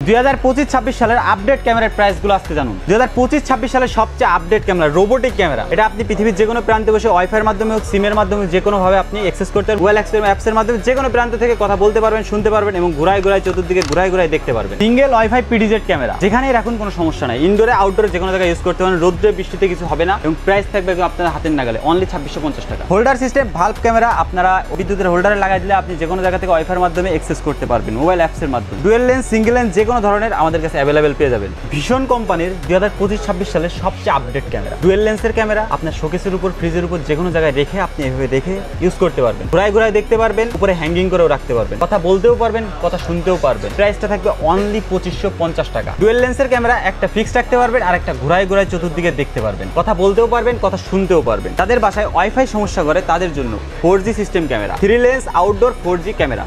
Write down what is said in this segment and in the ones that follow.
2025-26 সালের আপডেট ক্যামেরার প্রাইসগুলো আজকে জানুন। 2025-26 সালের সবচেয়ে আপডেট ক্যামেরা রোবোটিক ক্যামেরা। এটা আপনি পৃথিবীর যে কোনো প্রান্তে বসে ওয়াইফাইয়ের মাধ্যমে হোক, সিমের মাধ্যমে যে কোনো ভাবে আপনি অ্যাক্সেস করতে পারবেন। ওয়েল অ্যাপসের মাধ্যমে যে কোনো প্রান্ত থেকে কথা বলতে পারবেন, শুনতে পারবেন এবং ঘুরায় চতুর্দিকে ঘুরায় দেখতে পারবেন। সিঙ্গেল ওয়াইফাই পিডিজেড ক্যামেরা, যেখানেই রাখুন কোনো সমস্যা নাই, ইনডোরে আউটডোরে যে কোনো জায়গায় ইউজ করতে পারেন, রোদ্রে বৃষ্টিতে কিছু হবে না এবং প্রাইস থাকবে আপনার হাতের নাগালে অনলি 2650 টাকা। হোল্ডার সিস্টেম ভালভ ক্যামেরা, আপনারা বিদ্যুতের হোল্ডারে লাগাই দিলে আপনি যে কোনো জায়গা থেকে ওয়াইফাইয়ের মাধ্যমে অ্যাক্সেস করতে পারবেন মোবাইল অ্যাপসের মাধ্যমে। ডুয়েল লেন্স, সিঙ্গেল লেন্স যে কোনো ধরনের আমাদের কাছে অ্যাভেলেবেল পেয়ে যাবেন। ভীষণ কোম্পানির 2025-26 সালের সবচেয়ে আপডেট ক্যামেরা, ডুয়েল লেন্সের ক্যামেরা। আপনার শোকেসের উপর, ফ্রিজের উপর যে কোনো জায়গায় রেখে আপনি এভাবে দেখে ইউজ করতে পারবেন, ঘুরায় দেখতে পারবেন, উপরে হ্যাঙ্গিং করেও রাখতে পারবেন, কথা বলতেও পারবেন, কথা শুনতেও পারবেন। প্রাইসটা থাকবে অনলি 2550 টাকা। ডুয়েল লেন্সের ক্যামেরা একটা ফিক্স রাখতে পারবেন আর একটা ঘুরায় চতুর্দিকে দেখতে পারবেন, কথা বলতেও পারবেন, কথা শুনতেও পারবেন। তাদের বাসায় ওয়াইফাই সমস্যা করে তাদের জন্য 4G system camera, 3 lens outdoor 4G camera.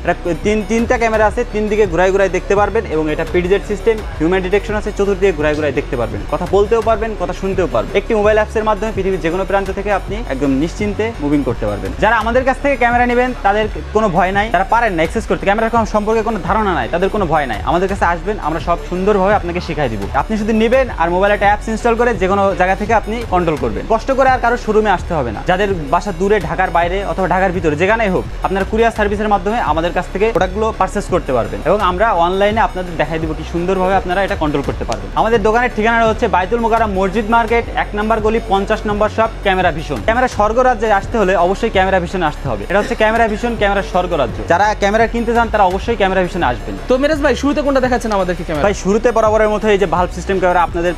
তিনটা ক্যামেরা আছে, তিন দিকে ঘুরায় দেখতে পারবেন এবং এটা পিডিজেড সিস্টেম, হিউম্যান ডিটেকশন আছে, চতুর্দিকে ঘুরায় দেখতে পারবেন, কথা বলতেও পারবেন, কথা শুনতেও পারবেন। একটি মোবাইল অ্যাপসের মাধ্যমে পৃথিবীর যে কোনো প্রান্ত থেকে আপনি একদম নিশ্চিন্তে মুভিং করতে পারবেন। যারা আমাদের কাছ থেকে ক্যামেরা নেবেন তাদের কোনো ভয় নাই, তারা পারেন না অ্যাক্সেস করতে, ক্যামেরার সম্পর্কে কোনো ধারণা নাই, তাদের কোনো ভয় নাই। আমাদের কাছে আসবেন, আমরা সব সুন্দরভাবে আপনাকে শিখাই দিব। আপনি শুধু নেবেন আর মোবাইলে একটা অ্যাপস ইনস্টল করে যে কোনো জায়গা থেকে আপনি কন্ট্রোল করবেন। কষ্ট করে আর কারো শোরুমে আসতে হবে না। যাদের বাসা দূরে, ঢাকার বাইরে অথবা ঢাকার ভিতরে যেখানেই হোক, আপনার কুরিয়ার সার্ভিসের মাধ্যমে আমাদের কাছ থেকে প্রোডাক্টগুলো পারচেস করতে পারবেন এবং আমরা অনলাইনে আপনাদের দেখাই দিব কি সুন্দরভাবে আপনারা এটা কন্ট্রোল করতে পারবেন। আমাদের দোকানের ঠিকানা হচ্ছে বাইতুল মোকাররম মসজিদ মার্কেট, 1 নম্বর গলি, 50 নম্বর শপ, ক্যামেরা ভিশন। ক্যামেরা স্বর্গরাজ্যে আসতে হলে অবশ্যই ক্যামেরা ভিশনে আসতে হবে। এটা হচ্ছে ক্যামেরা ভিশন, ক্যামেরা স্বর্গরাজ্য। যারা ক্যামেরা কিনতে চান তারা অবশ্যই ক্যামেরা ভিশনে আসবেন। তো মিরাজ ভাই, শুরুতে কোনটা দেখাচ্ছেন আমাদেরকে ক্যামেরা? ভাই শুরুতে বরাবরের মতো এই যে ভালভ সিস্টেম ক্যামেরা আপনাদের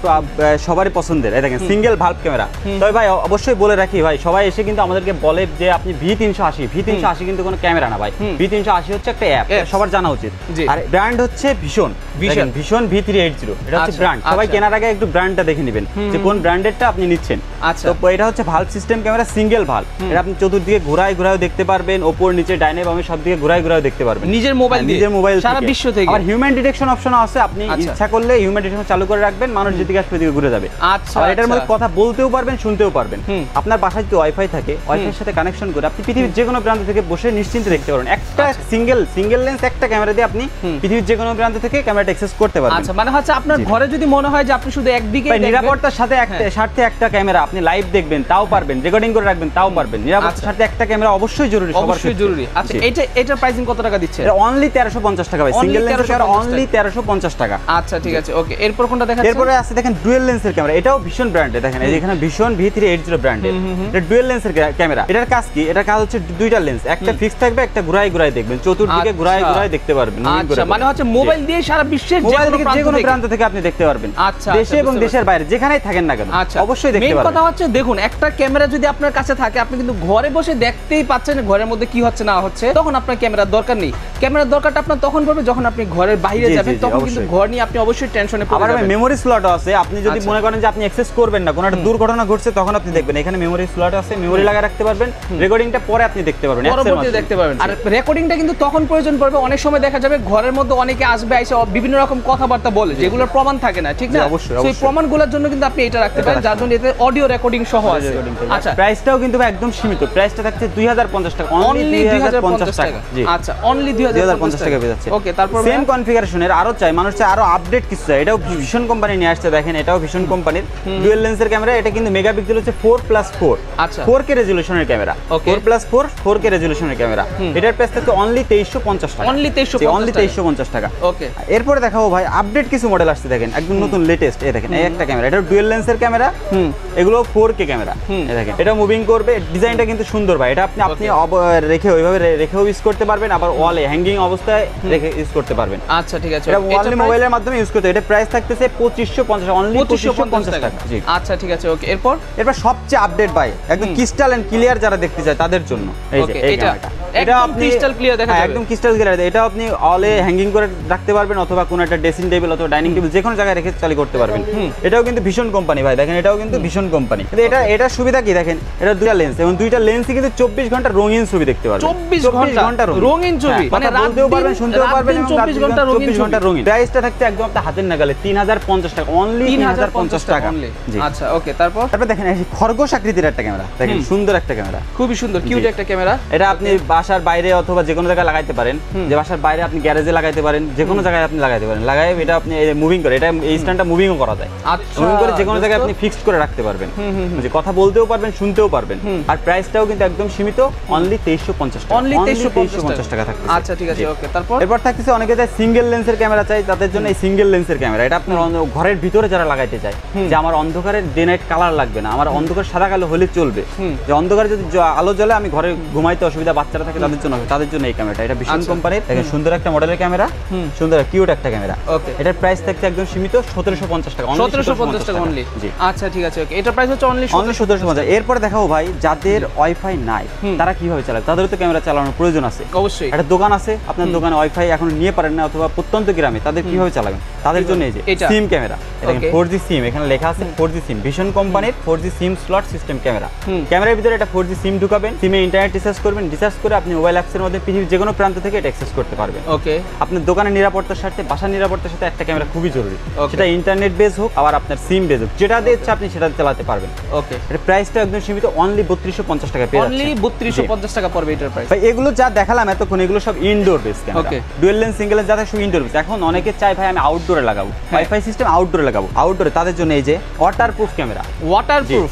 সবারই পছন্দের, এই দেখেন সিঙ্গেল ভালভ ক্যামেরা। তবে ভাই অবশ্যই বলে রাখি ভাই, সবাই এসে কিন্তু আমাদেরকে বলে যে আপনি V380 কিন্তু কোনো ক্যামেরা না ভাই, V380 হচ্ছে একটা অ্যাপ, সবার জানা উচিত। আর ব্র্যান্ড হচ্ছে ভিশন V380, এটা হচ্ছে ব্র্যান্ড। সবাই কেনার আগে একটু ব্র্যান্ডটা দেখে নেবেন যে কোন ব্র্যান্ডেরটা আপনি নিচ্ছেন। তো এটা হচ্ছে valve system camera, single valve. এটা আপনি চতুর্দিকে ঘুরায় দেখতে পারবেন, ওপর নিচে ডাইনে বামে সব দিকে ঘুরায় দেখতে পারবেন নিজের মোবাইল সারা বিশ্ব থেকে। আর হিউম্যান ডিটেকশন অপশন আছে, আপনি ইচ্ছা করলে হিউম্যান ডিটেকশন চালু করে রাখবেন, মানুষ যেদিকে আসবে ওদিকে ঘুরে যাবে। আর এটার মধ্যে কথা বলতেও পারবেন, শুনতেও পারবেন। আপনার বাসায় যদি ওয়াইফাই থাকে, ওয়াইফাইয়ের সাথে কানেকশন করে আপনি পৃথিবীর যে কোনো প্রান্ত থেকে বসে নিশ্চিন্তে দেখতে পারবেন। একটা সিঙ্গেল লেন্স একটা ক্যামেরা দিয়ে আপনি পৃথিবীর যে কোনো প্রান্ত থেকে ক্যামেরাটা অ্যাক্সেস করতে পারবেন। আচ্ছা, মানে হচ্ছে আপনার ঘরে যদি মনে হয় যে আপনি শুধু একদিকে নিরাপত্তার সাথে একটা ক্যামেরা আপনি লাইভ দেখবেন তাও পারবেন, রেকর্ডিং করে রাখবেন তাও পারবেন। নিরাপত্তার সাথে একটা ক্যামেরা অবশ্যই জরুরি, অবশ্যই জরুরি। আচ্ছা, এটার প্রাইসিং কত টাকা দিচ্ছে? এটা অনলি 1350 টাকা ভাই, সিঙ্গেল লেন্সের ক্যামেরা অনলি 1350 টাকা। আচ্ছা ঠিক আছে, ওকে। এরপর কোনটা দেখাচ্ছেন? এরপরে আছে দেখেন ডুয়েল লেন্সের ক্যামেরা, এটাও ভীষণ ব্র্যান্ডের। দেখেন এই এখানে ভীষণ V380 ব্র্যান্ডের, এটা ডুয়েল লেন্সের ক্যামেরা। এটার কাজ কি? এটার কাজ হচ্ছে দুইটা লেন্স, একটা ফিক্স থাকবে, একটা ঘুরায় দেখবেন, চতুর্দিকে ঘুরায় দেখতে পারবেন। আচ্ছা, মানে হচ্ছে মোবাইল দিয়ে সারা বিশ্বের যে কোনো প্রান্ত থেকে আপনি দেখতে পারবেন। আচ্ছা, দেশে এবং দেশের বাইরে যেখানেই থাকেন না কেন অবশ্যই দেখতে পারবেন। মেইন কথা হচ্ছে দেখুন, একটা ক্যামেরা যদি আপনার কাছে থাকে, আপনি কিন্তু ঘরে বসে দেখতেই পাচ্ছেন ঘরের মধ্যে কি হচ্ছে না হচ্ছে। তখন আপনার ক্যামেরার দরকার নেই। ক্যামেরার দরকারটা আপনার তখন পড়বে যখন আপনি ঘরের বাইরে যাবেন, তখন কিন্তু ঘর নিয়ে আপনি অবশ্যই টেনশনে পড়ে যাবেন। আবার মেমোরি স্লটও আছে, আপনি যদি মনে করেন যে আপনি অ্যাক্সেস করবেন না, কোনো একটা দুর্ঘটনা ঘটছে, তখন আপনি দেখবেন এখানে মেমোরি স্লট আছে, মেমোরি লাগা রাখতে পারবেন, রেকর্ডিংটা পরে আপনি দেখতে পারবেন, পরবর্তীতে দেখতে পারবেন। আর রেকর্ডিংটা কিন্তু তখন প্রয়োজন পড়বে, অনেক সময় দেখা যাবে ঘরের মধ্যে অনেকে আসবে, এসে বিভিন্ন রকম কথাবার্তা বলে যেগুলোর প্রমাণ থাকে না, ঠিক না? সেই প্রমাণগুলোর জন্য কিন্তু আপনি এটা রাখতে পারেন, যার জন্য এতে অডিও রেকর্ডিং সহ আছে। আচ্ছা, প্রাইসটাও কিন্তু একদম সীমিত, প্রাইসটা থাকছে 2050 টাকা, অনলি 2050 টাকা। জি আচ্ছা, অনলি 2050 টাকা পেয়ে যাচ্ছে। ওকে, তারপর সেম কনফিগারেশনের আরো চাই, মানুষ চাই আরো আপডেট কিছু চাই, এটাও ভীষণ কোম্পানি নিয়ে আসছে। দেখেন এটাও ভীষণ কোম্পানির ডুয়েল লেন্সের ক্যামেরা, এটা কিন্তু মেগাপিক্সেল হচ্ছে 4+4। আচ্ছা, 4K রেজোলিউশনের ক্যামেরা, 4+4 4K রেজোলিউশনের ক্যামেরা। এটার প্রাইস থাকছে অনলি 2350 টাকা, অনলি 2350 টাকা। ওকে, এরপরে দেখাবো ভাই আপডেট কিছু মডেল আসছে, দেখেন একদম নতুন লেটেস্ট। এই দেখেন এই একটা ক্যামেরা, এটা ডুয়েল লেন্সের ক্যামেরা, এগুলো 4K ক্যামেরা। এই দেখেন এটা মুভিং করবে, ডিজাইনটা কিন্তু সুন্দর ভাই। এটা আপনি রেখে ওইভাবে রেখেও ইউজ করতে পারবেন, আবার ওয়ালে হ্যাঙ্গিং অবস্থায় রেখে ইউজ করতে পারবেন। আচ্ছা ঠিক আছে, এটা ওয়ালে মোবাইলের মাধ্যমে ইউজ করতে। এটা প্রাইস থাকতেছে 2550, অনলি 2550 টাকা। জি আচ্ছা ঠিক আছে, ওকে। এরপর সবচেয়ে আপডেট ভাই, একদম ক্রিস্টাল এন্ড ক্লিয়ার যারা দেখতে চায় তাদের জন্য এই যে এই ক্যামেরাটা, এটা আপনি ক্রিস্টাল ক্লিয়ার দেখা যাবে, একদম ক্রিস্টাল ক্লিয়ার। এটা আপনি ওয়ালে হ্যাঙ্গিং করে রাখতে পারবেন, অথবা কোনো একটা ড্রেসিং টেবিল অথবা ডাইনিং টেবিল যে কোনো জায়গায় রেখে চালু করতে পারবেন। এটাও কিন্তু ভীষণ কোম্পানি ভাই, দেখেন এটাও কিন্তু ভীষণ কোম্পানি। কিন্তু এটা সুবিধা কি দেখেন, এটা দুইটা লেন্স এবং দুইটা লেন্সই কিন্তু 24 ঘন্টা রঙিন ছবি দেখতে পারবেন। 24 ঘন্টা রঙিন ছবি, মানে রাতেও পারবেন, শুনতেও পারবেন, 24 ঘন্টা রঙিন। প্রাইসটা থাকতে একদম আপনার হাতের নাগালে 3050 টাকা, অনলি 3050 টাকা। আচ্ছা ওকে, তারপর দেখেন এই খরগোশ আকৃতির একটা ক্যামেরা, দেখেন সুন্দর একটা ক্যামেরা, খুবই সুন্দর কিউট একটা ক্যামেরা। এটা আপনি বাসার বাইরে অথবা যে কোনো জায়গায় লাগাইতে পারেন, যে বাসার বাইরে আপনি গ্যারেজে লাগাইতে পারেন, যে কোনো জায়গায় আপনি লাগাইতে পারেন, লাগাই এটা আপনি মুভিং করে, এটা এই স্ট্যান্ডটা মুভিংও করা যায়। আচ্ছা, মুভিং করে যে কোনো জায়গায় আপনি ফিক্সড করে রাখতে পারবেন, যে কথা বলতেও পারবেন, শুনতেও পারবেন। আর প্রাইসটাও কিন্তু একদম সীমিত, অনলি 2350 টাকা। অনলি 2350 টাকা থাকছে। আচ্ছা ঠিক আছে, ওকে। তারপর এরপর থাকতেছে অনেকে চায় সিঙ্গেল লেন্সের ক্যামেরা চাই, তাদের জন্য এই সিঙ্গেল লেন্সের ক্যামেরা। এটা আপনার ঘরের ভিতরে যারা লাগাইতে চায়, যে আমার অন্ধকারে ডে নাইট কালার লাগবে না, আমার অন্ধকার সাদা কালো হলে চলবে, যে অন্ধকারে যদি আলো জ্বলে আমি ঘরে ঘুমাইতে অসুবিধা, বাচ্চারা থাকে তাদের জন্য এই ক্যামেরাটা। এটা ভীষণ কোম্পানির, দেখেন সুন্দর একটা মডেলের ক্যামেরা, সুন্দর কিউট একটা ক্যামেরা। ওকে, এটার প্রাইস থাকছে একদম সীমিত 1750 টাকা। 1750 টাকা অনলি। জি, আচ্ছা ঠিক আছে, ওকে। এটার প্রাইস হচ্ছে অনলি 1750। এরপর দেখাবো ভাই যাদের ওয়াইফাই নাই তারা কিভাবে চালায়, তাদেরও তো ক্যামেরা চালানোর প্রয়োজন আছে। অবশ্যই একটা দোকান আছে, আপনার দোকানে ওয়াইফাই এখন নিয়ে পারেন না, অথবা প্রত্যন্ত গ্রামে, তাদের কিভাবে চালাবেন? তাদের জন্য এই যে সিম ক্যামেরা, এটা 4G সিম, এখানে লেখা আছে 4G সিম, ভীষণ কোম্পানির 4G সিম স্লট সিস্টেম ক্যামেরা। ক্যামেরার ভিতরে এটা 4G সিম ঢুকাবেন, সিমে ইন্টারনেট রিচার্জ করবেন, রিচার্জ করে আপনি মোবাইল অ্যাপসের মধ্যে পৃথিবীর যে কোনো প্রান্ত থেকে এটা অ্যাক্সেস করতে পারবেন। ওকে, আপনার দোকানের নিরাপত্তার সাথে, বাসার নিরাপত্তার সাথে একটা ক্যামেরা খুবই জরুরি। সেটা ইন্টারনেট বেস হোক, আবার আপনার সিম বেস হোক, যেটা দিয়ে ইচ্ছা আপনি সেটা চালাতে পারবেন। ওকে, এর প্রাইসটা একদম সীমিত, অনলি 3250 টাকা পেয়ে যাচ্ছেন। অনলি 3250 টাকা পড়বে এটার প্রাইস। ভাই এগুলো যা দেখালাম এতক্ষণ, এগুলো সব indoor base camera. Dual lens, single lens যাতে সব ইনডোর বেস। এখন অনেকে চায় ভাই আমি আউটডোরে লাগাবো, ওয়াইফাই সিস্টেম আউটডোরে লাগাবো। আউটডোরে তাদের জন্য এই যে waterproof camera. Waterproof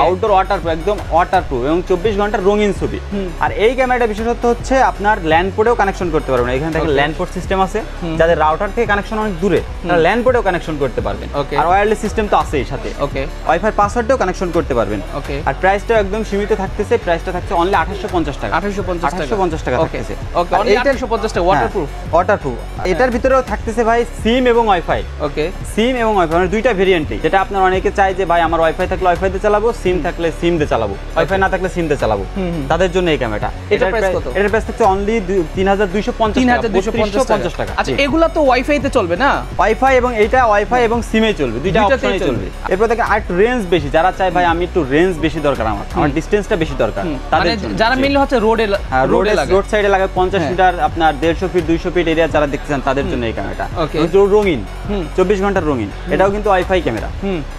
outdoor waterproof, একদম ওয়াটারপ্রুফ এবং 24 ঘন্টার রঙিন ছবি। আর এই ক্যামেরাটা বিশেষত্ব হচ্ছে আপনার ল্যান্ড পোর্টেও কানেকশন করতে পারবেন। এখানে থেকে ল্যান্ড পোর্ট সিস্টেম আছে, যাদের রাউটার থেকে কানেকশন অনেক দূরে, তারা ল্যান্ড পোর্টেও কানেকশন করতে পারবেন। আর ওয়্যারলেস সিস্টেম তো আছেই সাথে। ওকে, ওয়াইফাই পাসওয়ার্ডেও কানেকশন করতে পারবেন। ওকে, আর প্রাইসটা একদম সীমিত থাকতেছে, প্রাইসটা থাকছে অনলি 2850 টাকা। 2850 টাকা থাকতেছে। ওকে, অনলি 2850 টাকা ওয়াটারপ্রুফ। ওয়াটারপ্রুফ। এটার ভিতরেও থাকতেছে ভাই সিম এবং ওয়াইফাই। ওকে, সিম এবং ওয়াইফাই মানে দুইটা ভেরিয়েন্টই, যেটা আপনার অনেকে চায় যে ভাই আমার ওয়াইফাই থাকলে ওয়াইফাই দিয়ে চালাবো, সিম থাকলে সিম দিয়ে চালাবো, ওয়াইফাই না থাকলে সিম দিয়ে চালাবো, তাদের জন্য এই ক্যামেরাটা। এটার প্রাইস কত? এটার প্রাইস থাকছে অনলি 3250 টাকা। আচ্ছা, এগুলা তো ওয়াইফাই তে চলবে না? ওয়াইফাই এবং এইটা ওয়াইফাই এবং সিমে চলবে, দুইটা অপশনেই চলবে। এরপর দেখেন আর একটু রেঞ্জ বেশি, যারা চায় ভাই আমি একটু রেঞ্জ বেশি দরকার, আমার ডিসটেন্সটা বেশি দরকার, মানে যারা মেইনলি হচ্ছে রোড সাইডে লাগে 50 মিটার, আপনার 150 ফিট 200 ফিট এরিয়া যারা দেখতেছেন তাদের জন্য এই ক্যামেরাটা। রঙিন 24 ঘন্টার রঙিন, এটাও কিন্তু ওয়াইফাই ক্যামেরা।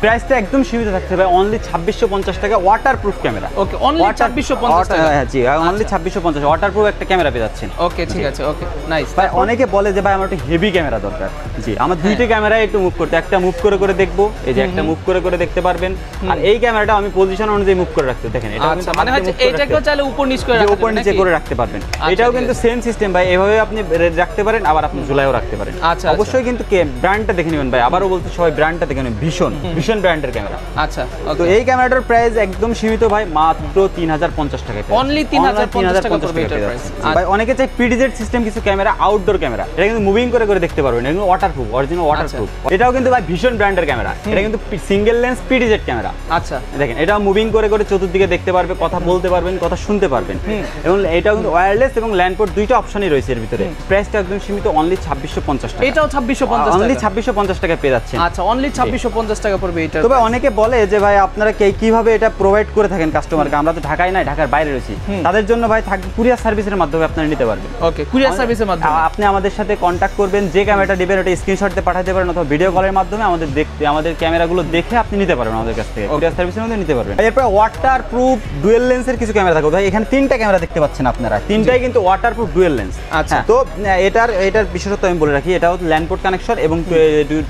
প্রাইসটা একদম সীমিত থাকছে ভাই, অনলি 2650 টাকা ওয়াটারপ্রুফ ক্যামেরা। ওকে, অনলি 2650 টাকা। হ্যাঁ জি, অনলি 2650 ওয়াটারপ্রুফ একটা ক্যামেরা পেয়ে যাচ্ছেন। ওকে ঠিক আছে, ওকে নাইস। ভাই অনেকে বলে যে ভাই আমার একটু হেভি ক্যামেরা দরকার। জি, আমার দুইটা ক্যামেরা একটু মুভ করতে, একটা মুভ করে করে দেখবো, এই যে একটা মুভ করে করে দেখতে পারবেন, আর এই ক্যামেরাটা আমি পজিশন অনুযায়ী মুভ করে রাখতে। দেখেন এটা আচ্ছা, মানে হচ্ছে এটাকেও চাইলে উপর নিচ করে রাখতে, উপর নিচে করে রাখতে পারবেন। এটাও কিন্তু সেম সিস্টেম ভাই, এভাবে আপনি রাখতে পারেন, আবার আপনি ঝুলায়ও রাখতে পারেন। আচ্ছা, অবশ্যই কিন্তু ব্র্যান্ডটা দেখে নেবেন ভাই, আবারও বলতে সবাই ব্র্যান্ডটা দেখে নেবেন, ভীষণ ব্র্যান্ডের ক্যামেরা। আচ্ছা, তো এই ক্যামেরাটার প্রাইস একদম সীমিত ভাই, মাত্র 3050 টাকা। অনলি 3050 টাকা পড়বে এটার প্রাইস। ভাই অনেকে চাই পিডিজেড সিস্টেম কিছু ক্যামেরা, আউটডোর ক্যামেরা, এটা কিন্তু মুভিং করে করে দেখতে পারবেন, এগুলো ওয়াটারপ্রুফ, অরিজিনাল ওয়াটারপ্রুফ। এটাও কিন্তু ভাই ভীষণ ব্র্যান্ডের ক্যামেরা, এটা কিন্তু সিঙ্গেল লেন্স পিডিজেড ক্যামেরা। আচ্ছা, দেখেন এটাও মুভিং করে করে চতুর্দিকে দেখতে পারবে, কথা বলতে পারবেন, কথা শুনতে পারবেন, এবং এটাও কিন্তু ওয়্যারলেস এবং ল্যান্ড পোর্ট দুইটা অপশনই রয়েছে এর ভিতরে। প্রাইসটা একদম সীমিত, অনলি 2650 টাকা। এটাও 2650 অনলি 2650 টাকা পেয়ে যাচ্ছেন। আচ্ছা, অনলি 2650 টাকা পড়বে এটা। তবে অনেকে বলে যে ভাই আপনারা কিভাবে এটা প্রোভাইড করে থাকেন কাস্টমারকে, আমরা তো ঢাকায় নাই, ঢাকার বাইরে রয়েছি, তাদের জন্য ভাই থাকবে কুরিয়ার সার্ভিসের মাধ্যমে আপনারা নিতে পারবেন। ওকে, কুরিয়ার সার্ভিসের মাধ্যমে আপনি আমাদের সাথে কন্ট্যাক্ট করবেন, যে ক্যামেরাটা দিবেন ওটা স্ক্রিনশট দিয়ে পাঠাতে পারেন, অথবা ভিডিও কলের মাধ্যমে আমাদের ক্যামেরাগুলো দেখে আপনি নিতে পারবেন আমাদের কাছ থেকে, কুরিয়ার সার্ভিসের মধ্যে নিতে পারবেন। এরপর ওয়াটারপ্রুফ ডুয়েল লেন্সের কিছু ক্যামেরা থাকবে ভাই, এখানে তিনটা ক্যামেরা দেখতে পাচ্ছেন আপনারা, তিনটাই কিন্তু ওয়াটারপ্রুফ ডুয়েল লেন্স। আচ্ছা, তো এটার বিশেষত্ব আমি বলে রাখি, এটাও ল্যান্ড পোর্ট কানেকশন এবং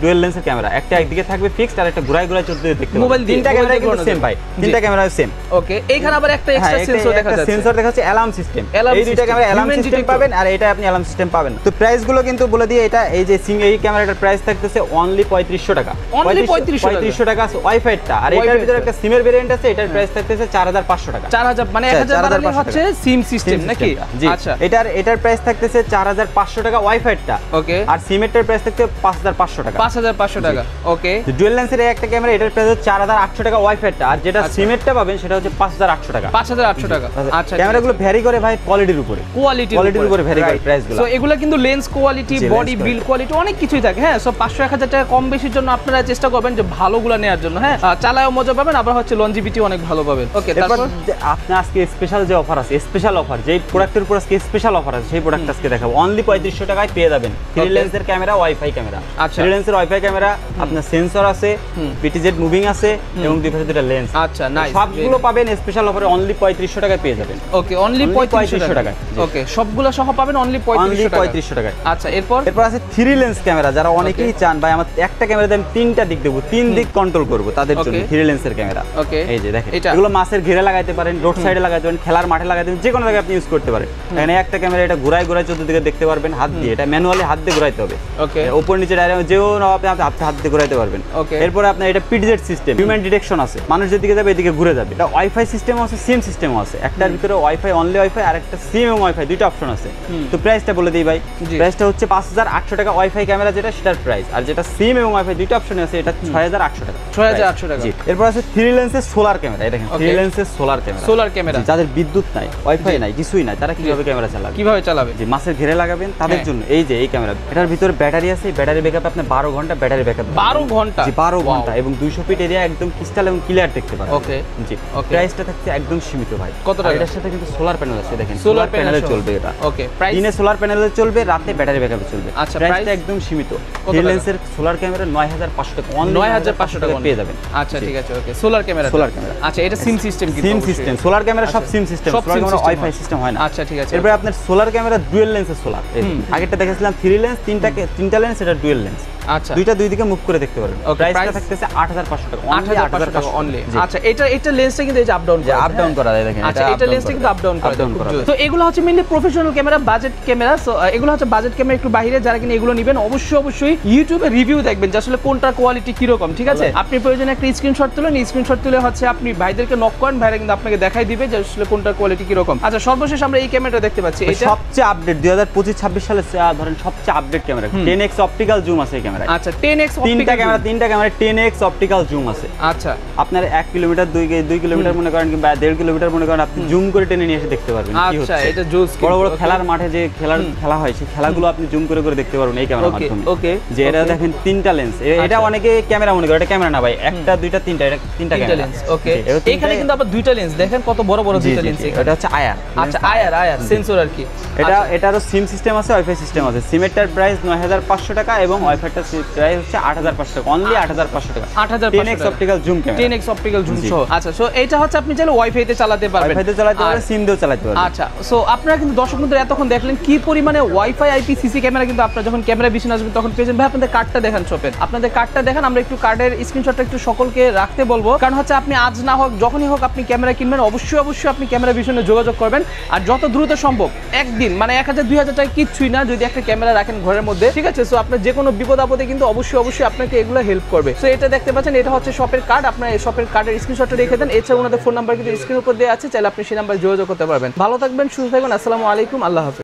ডুয়েল লেন্সের ক্যামেরা, একটা একদিকে থাকবে ফিক্সড আর একটা ঘুরায় চলতে দেখতে পাবেন। তিনটা ক্যামেরা কিন্তু সেম ভাই, তিনটা ক্যামেরা সেম। ওকে, এইখানে আবার একটা এক্সট্রা সেন্সর দেখা যাচ্ছে, সেন্সর দেখা যাচ্ছে অ্যালার্ম সিস্টেম। এই দুইটা ক্যামেরা অ্যালার্ম সিস্টেম পাবেন, আর এটা আপনি অ্যালার্ম সিস্টেম পাবেন। তো প্রাইস গুলো কিন্তু বলে দিয়ে, এটা এই যে এই ক্যামেরাটার প্রাইস থাকতেছে অনলি 3500 টাকা। অনলি 3500 টাকা আছে ওয়াইফাইটা, আর এটার ভিতরে একটা সিমের ভেরিয়েন্ট আছে, এটার প্রাইস থাকতেছে 4500 টাকা। 4000 মানে 1000 বাড়ালে হচ্ছে সিম সিস্টেম নাকি? আচ্ছা, এটার প্রাইস থাকতেছে 4500 টাকা ওয়াইফাইটা। ওকে, আর সিমেরটার প্রাইস থাকছে 5500 টাকা। 5500 টাকা। ওকে, ডুয়াল লেন্সের একটা ক্যামেরা, এটার প্রাইস হচ্ছে 4800 টাকা ওয়াইফাইটা, আর যেটা সিমেরটা পাবেন সেটা হচ্ছে 5800 টাকা। 5800 টাকা। আচ্ছা, ক্যামেরাগুলো ভ্যারি করে ভাই কোয়ালিটির উপরে, কোয়ালিটির উপরে ভ্যারি করে প্রাইসগুলো। সো এগুলো কিন্তু lens quality, body build quality অনেক কিছুই থাকে। হ্যাঁ, সো 500-1000 টাকা কম বেশির জন্য আপনারা চেষ্টা করবেন যে ভালোগুলো নেওয়ার জন্য। হ্যাঁ, চালায়ও মজা পাবেন, আবার হচ্ছে লনজিভিটি অনেক ভালো পাবেন। ওকে, তারপর আপনি আজকে স্পেশাল যে অফার আছে, স্পেশাল অফার যেই প্রোডাক্টের উপর আজকে স্পেশাল অফার আছে, সেই প্রোডাক্ট আজকে দেখাবো। অনলি 3500 টাকায় পেয়ে যাবেন থ্রি লেন্সের ক্যামেরা, ওয়াইফাই ক্যামেরা। আচ্ছা, থ্রি লেন্সের ওয়াইফাই ক্যামেরা, আপনার সেন্সর আছে, পিটিজেড মুভিং আছে, এবং দুই পাশে দুটো লেন্স। আচ্ছা, নাইস, সবগুলো পাবেন স্পেশাল অফারে অনলি 3500 টাকায় পেয়ে যাবেন। ওকে, অনলি 3500 টাকা। ওকে, সবগুলো সহ পাবেন অনলি 3500 টাকা। আচ্ছা, এরপর এরপর আছে 3 লেন্স ক্যামেরা, যারা অনেকেই চান ভাই আমার একটা ক্যামেরাতে আমি 3টা দিক দেবো, 3 দিক কন্ট্রোল করব, তাদের জন্য 3 লেন্সের ক্যামেরা। এই যে দেখেন এগুলো মাছের ঘিরে লাগাইতে পারেন, রোড সাইডে লাগাইতে পারেন, খেলার মাঠে লাগাইতে পারেন, যে কোনো জায়গায় আপনি ইউজ করতে পারেন। এখানে একটা ক্যামেরা এটা ঘুরায় ঘুরায় চতুর্দিকে দেখতে পারবেন হাত দিয়ে, এটা ম্যানুয়ালি হাত দিয়ে ঘুরাইতে হবে। উপর নিচে ডাইরেক্ট যেও না আপনি হাত দিয়ে ঘুরাইতে পারবেন। এরপর আপনার এটা পিডিজেড সিস্টেম, হিউম্যান ডিটেকশন আছে, মানুষ যেদিকে যাবে এদিকে ঘুরে যাবে। এটা ওয়াইফাই সিস্টেমও আছে, সিম সিস্টেমও আছে। একটার ভিতরে ওয়াইফাই অনলি ওয়াইফাই আর একটা সিম এবং ওয়াইফাই দুইটা অপশন আছে। তো প্রাইসটা বলে দিই ভাই, প্রাইসটা হচ্ছে 5800 টাকা ওয়াইফাই ক্যামেরা যেটা সেটার প্রাইস, আর যেটা সিম এবং ওয়াইফাই দুইটা অপশন আছে এটা 6800 টাকা। 6800 টাকা। এরপর আছে 3 লেন্সের সোলার ক্যামেরা। এই দেখেন 3 লেন্সের সোলার ক্যামেরা। সোলার ক্যামেরা যাদের বিদ্যুৎ নাই, ওয়াইফাই নাই, কিছুই নাই, তারা কিভাবে ক্যামেরা চালাবে? কিভাবে চালাবে? যে মাছের ঘিরে লাগাবেন তাদের জন্য এই যে এই ক্যামেরা। এটার ভিতরে ব্যাটারি আছে, ব্যাটারি ব্যাকআপ আপনি 12 ঘন্টা ব্যাটারি ব্যাকআপ। 12 ঘন্টা? জি 12 ঘন্টা, এবং 200 ফিট এরিয়া একদম ক্রিস্টাল এবং ক্লিয়ার দেখতে পাবেন। ওকে জি প্রাইসটা থাকছে একদম সীমিত ভাই। কত টাকা? এটার সাথে কিন্তু সোলার প্যানেল আছে, দেখেন সোলার প্যানেলে চলবে এটা। Okay price? দিনে সোলার প্যানেলে চলবে, রাতে ব্যাটারি ব্যাকআপে চলবে। আচ্ছা প্রাইসটা একদম সীমিত। 3 লেন্সের সোলার ক্যামেরা 9500 টাকা, 9500 টাকা পেয়ে যাবেন। আচ্ছা ঠিক আছে। ওকে সোলার ক্যামেরা, সোলার ক্যামেরা। আচ্ছা এটা সিম সিস্টেম কি? সিম সিস্টেম, সোলার ক্যামেরা সব SIM system, solar camera WiFi system হয় না। আচ্ছা ঠিক আছে। এরপর আপনার সোলার ক্যামেরা ডুয়াল লেন্সের সোলার। আগেরটা দেখেছিলাম 3 লেন্স, তিনটা লেন্স, এটা ডুয়াল লেন্স। আচ্ছা দুইটা দুই দিকে মুভ করে দেখতে পারবেন। প্রাইসটা থাকতেছে 8500 টাকা, 8500 টাকা অনলি। আচ্ছা এটা লেন্সটা কিন্তু এই যে আপ ডাউন যে আপ ডাউন করা যায়, দেখেন আচ্ছা এটা লেন্সটা কিন্তু আপ ডাউন করা যায়। তো এগুলো হচ্ছে mainly professional camera, budget camera. So এগুলো হচ্ছে বাজেট ক্যামেরা একটু বাইরে, যারা কিনা এগুলো নেবেন অবশ্যই ইউটিউবে রিভিউ দেখবেন যে আসলে কোনটার কোয়ালিটি কি রকম, ঠিক আছে? আপনি প্রয়োজনে একটা স্ক্রিনশট তুলেন, স্ক্রিনশট তুলে হচ্ছে আপনি ভাইদেরকে নক করেন, ভাইরা কিন্তু আপনাকে দেখাই দিবে যে আসলে কোনটার কোয়ালিটি কি রকম। আচ্ছা সর্বশেষ আমরা এই ক্যামেরাটা দেখতে পাচ্ছি, এটা সবচেয়ে আপডেট 2025-26 সালে ধরেন সবচেয়ে update camera 10x optical zoom আছে এই ক্যামেরা। আচ্ছা 10x তিনটা ক্যামেরা 10x অপটিক্যাল জুম আছে। আচ্ছা আপনার 1 কিলোমিটার 2 কিলোমিটার মনে করেন কিংবা 1.5 কিলোমিটার মনে করেন, আপনি জুম করে টেনে নিয়ে এসে দেখতে পারবেন কি হচ্ছে। আচ্ছা এটা জুস বড় বড় খেলার মাঠে যে খেলা হয় সেই খেলাগুলো আপনি জুম করে দেখতে পারবেন এই ক্যামেরার মাধ্যমে। ওকে যে এটা দেখেন 3টা লেন্স, এটা অনেকে ক্যামেরা মনে করে, এটা ক্যামেরা না ভাই, একটা দুইটা তিনটা, এটা 3টা ক্যামেরা লেন্স। ওকে এখানে কিন্তু আবার 2টা লেন্স, দেখেন কত বড় বড় 2টা লেন্স। এটা হচ্ছে আয়ার। আচ্ছা আয়ার সেন্সর আর কি। এটারও সিম সিস্টেম আছে, ওয়াইফাই সিস্টেম আছে। সিমেরটার প্রাইস 9500 টাকা এবং ওয়াইফাইটার প্রাইস হচ্ছে 8500 টাকা, অনলি 8500 টাকা। 10x optical zoom camera, 10x optical zoom সহ। আচ্ছা সো এটা হচ্ছে আপনি চাইলে ওয়াইফাইতে চালাতে পারবেন, ওয়াইফাইতে চালাতে পারবেন, সিম দিয়েও চালাতে পারবেন। আচ্ছা সো আপনারা কিন্তু দর্শক বন্ধুরা এতক্ষণ দেখলেন কি পরিমাণে ওয়াইফাই আইপি সিসি ক্যামেরা কিন্তু আপনারা যখন ক্যামেরা বেশি আসবেন তখন পেয়েছেন। ভাই আপনাদের কার্ডটা দেখান শপের, আপনাদের কার্ডটা দেখান, আমরা একটু কার্ডের স্ক্রিনশটটা একটু সকলকে রাখতে বলবো, কারণ হচ্ছে আপনি আজ না হোক যখনই হোক আপনি ক্যামেরা কিনবেন অবশ্যই আপনি ক্যামেরা বিষয়ে যোগাযোগ করবেন। আর যত দ্রুত সম্ভব একদিন মানে 1000-2000 টাকা কিচ্ছুই না যদি একটা ক্যামেরা রাখেন ঘরের মধ্যে, ঠিক আছে? সো আপনার যে কোনো বিপদ আপদে কিন্তু অবশ্যই আপনাকে এগুলো হেল্প করবে। সো এটা দেখতে পাচ্ছেন, এটা হচ্ছে শপের কার্ড, আপনার এই শপের কার্ডের স্ক্রিনশটটা রেখে দেন। এছাড়া ওনাদের ফোন নাম্বার কিন্তু স্ক্রিনের উপর দেওয়া আছে, চাইলে আপনি সেই নাম্বারে যোগাযোগ করতে পারবেন। ভালো থাকবেন, সুস্থ থাকবেন, আসসালামু আলাইকুম, আল্লাহ হাফেজ।